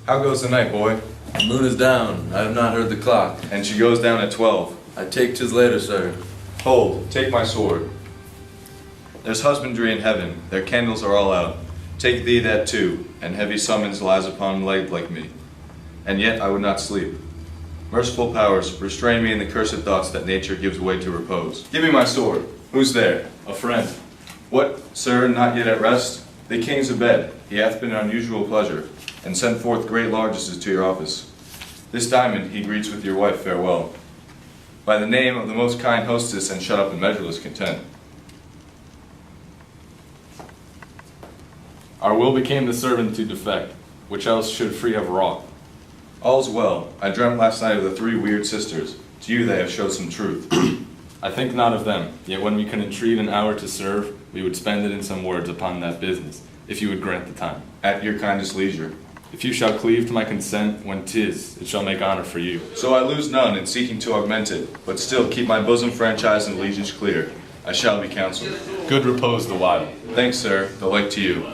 How goes the night, boy? The moon is down. I have not heard the clock. And she goes down at 12. I take 'tis later, sir. Hold, take my sword. There's husbandry in heaven, their candles are all out. Take thee that too, and heavy summons lies upon light like me. And yet I would not sleep. Merciful powers, restrain me in the cursed thoughts that nature gives way to repose. Give me my sword. Who's there? A friend. What, sir, not yet at rest? The king's abed. He hath been an unusual pleasure, and sent forth great largesses to your office. This diamond he greets with your wife farewell. By the name of the most kind hostess, and shut up in measureless content. Our will became the servant to defect, which else should free have wrought. All's well. I dreamt last night of the three weird sisters. To you they have showed some truth. I think not of them, yet when we can entreat an hour to serve, we would spend it in some words upon that business, if you would grant the time. At your kindest leisure. If you shall cleave to my consent, when 'tis, it shall make honor for you. So I lose none in seeking to augment it, but still keep my bosom franchise and allegiance clear. I shall be counseled. Good repose the while. Thanks, sir. The like to you.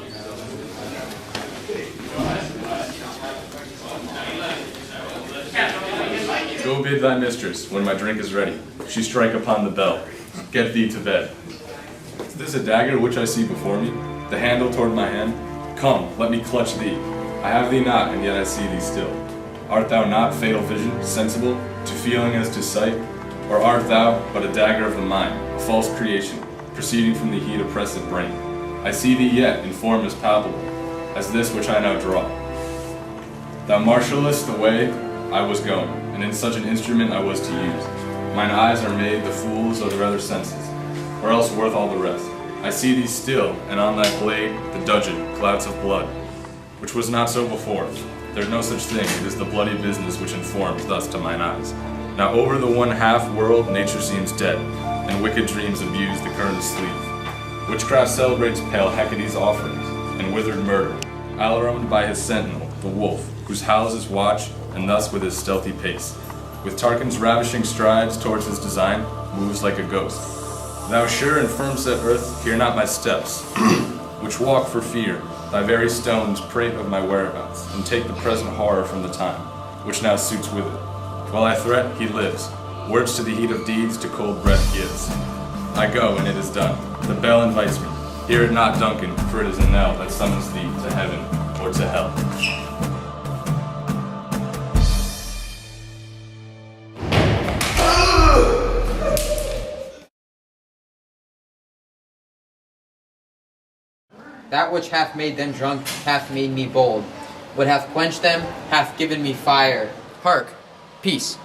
Go bid thy mistress, when my drink is ready, she strike upon the bell. Get thee to bed. Is this a dagger which I see before me? The handle toward my hand? Come, let me clutch thee. I have thee not, and yet I see thee still. Art thou not, fatal vision, sensible, to feeling as to sight? Or art thou but a dagger of the mind, a false creation, proceeding from the heat oppressed brain? I see thee yet, in form as palpable, as this which I now draw. Thou marshallest the way I was going, and in such an instrument I was to use. Mine eyes are made the fools of their other senses, or else worth all the rest. I see thee still, and on thy blade the dudgeon, clouds of blood, which was not so before. There's no such thing, it is the bloody business which informs thus to mine eyes. Now over the one half world nature seems dead, and wicked dreams abuse the current sleep. Witchcraft celebrates pale Hecate's offerings, and withered murder, alarumed by his sentinel, the wolf, whose houses watch, and thus with his stealthy pace, with Tarquin's ravishing strides towards his design, moves like a ghost. Thou sure and firm-set earth, hear not my steps, which walk for fear. Thy very stones prate of my whereabouts, and take the present horror from the time, which now suits with it. While I threat, he lives. Words to the heat of deeds, to cold breath gives. I go, and it is done. The bell invites me. Hear it not, Duncan, for it is a knell that summons thee to heaven or to hell. That which hath made them drunk hath made me bold. What hath quenched them hath given me fire. Hark! Peace!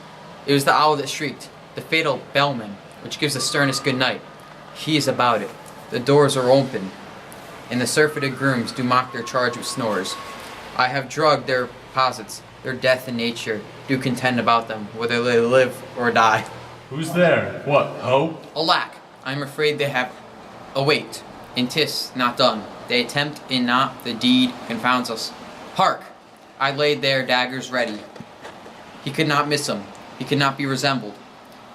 It was the owl that shrieked, the fatal bellman, which gives the sternest good night. He is about it. The doors are open, and the surfeited grooms do mock their charge with snores. I have drugged their posits, their death and nature do contend about them, whether they live or die. Who's there? What, ho? Alack, I am afraid they have awaked, and 'tis not done. They attempt and not, the deed confounds us. Hark! I laid their daggers ready. He could not miss them. He could not be resembled.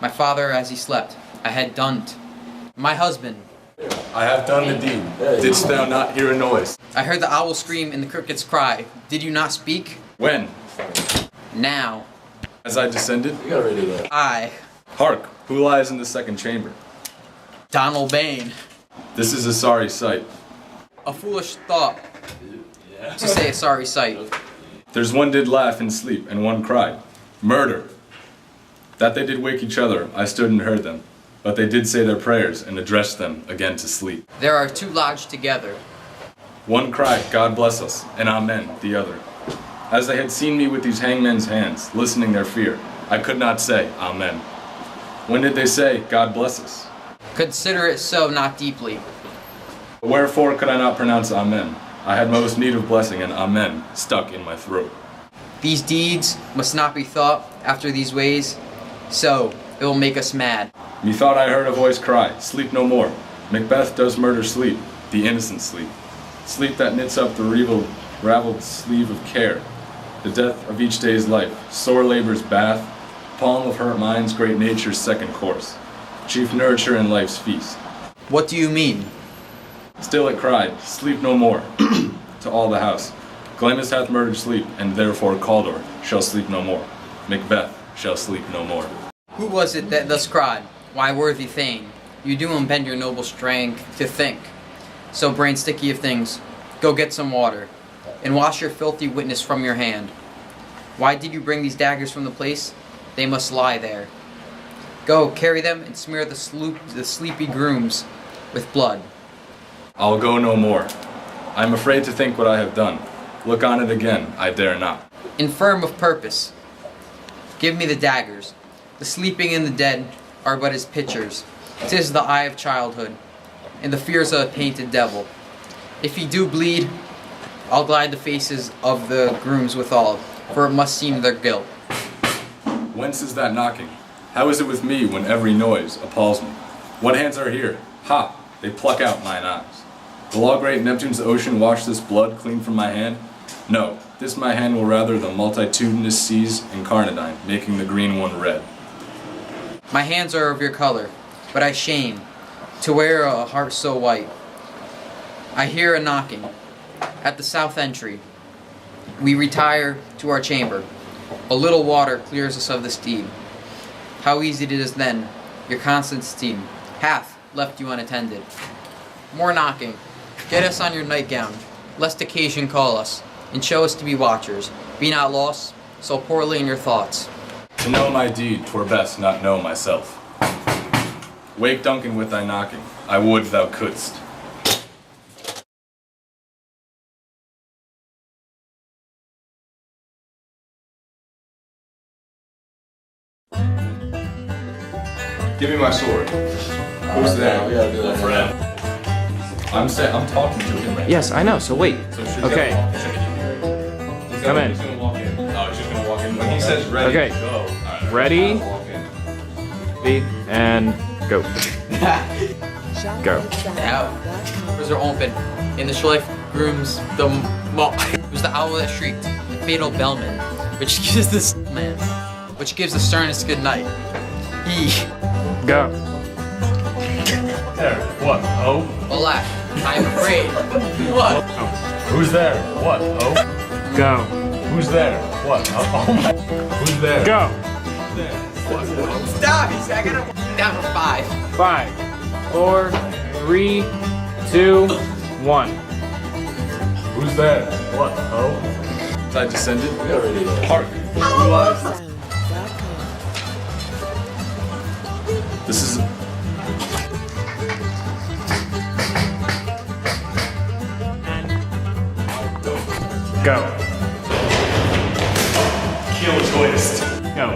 My father as he slept, I had done't. My husband. I have done the deed. Didst thou not hear a noise? I heard the owl scream and the crickets cry. Did you not speak? When? Now. As I descended? You gotta redo that. I. Hark! Who lies in the second chamber? Donald Bain. This is a sorry sight. A foolish thought to say a sorry sight. There's one did laugh in sleep, and one cried, Murder! That they did wake each other, I stood and heard them, but they did say their prayers, and addressed them again to sleep. There are two lodged together. One cried, God bless us, and Amen, the other. As they had seen me with these hangmen's hands, listening their fear, I could not say, Amen. When did they say, God bless us? Consider it so, not deeply. Wherefore could I not pronounce Amen? I had most need of blessing, and Amen stuck in my throat. These deeds must not be thought after these ways, so it will make us mad. Methought I heard a voice cry, Sleep no more. Macbeth does murder sleep, the innocent sleep. Sleep that knits up the raveled sleeve of care, the death of each day's life, sore labor's bath, palm of hurt mind's great nature's second course, chief nurture in life's feast. What do you mean? Still it cried, Sleep no more, to all the house. Glamis hath murdered sleep, and therefore Caldor shall sleep no more. Macbeth shall sleep no more. Who was it that thus cried, "Why, worthy Thane, you do unbend your noble strength to think? So brain sticky of things, go get some water, and wash your filthy witness from your hand. Why did you bring these daggers from the place? They must lie there. Go, carry them, and smear the sleepy grooms with blood." I'll go no more. I am afraid to think what I have done. Look on it again, I dare not. Infirm of purpose, give me the daggers. The sleeping and the dead are but as pictures. 'Tis the eye of childhood, and the fears of a painted devil. If he do bleed, I'll glide the faces of the grooms withal, for it must seem their guilt. Whence is that knocking? How is it with me when every noise appalls me? What hands are here? Ha! They pluck out mine eyes. Will all great Neptune's ocean wash this blood clean from my hand? No, this my hand will rather the multitudinous seas incarnadine, making the green one red. My hands are of your color, but I shame to wear a heart so white. I hear a knocking at the south entry. We retire to our chamber. A little water clears us of this deed. How easy it is then, your constant steam hath left you unattended. More knocking. Get us on your nightgown, lest occasion call us, and show us to be watchers. Be not lost so poorly in your thoughts. To know my deed, 'twere best not know myself. Wake Duncan with thy knocking. I would thou couldst. Give me my sword. Who's there? We gotta do that. Friend. I'm talking to him right Yes, I know, so wait. now. So should Okay. He's Come in. He's gonna walk in. Oh, he's just gonna walk in. When he says ready, Okay. go. Alright. Ready? Walk in. Be and go. Go. Now, doors are open. In the Schleif grooms the it was the owl that shrieked, the fatal bellman, which gives the sternest good night. He, Go. There. What? Oh? alack, I am afraid. What? Who's there? What? Oh? Go. Who's there? What? Oh my. Who's there? Go. Stop! I gotta down to 5. 5, 4, 3, 2, 1. Who's there? What? Oh? Is I descended? Hark. This is. Go. Kill twist. Go.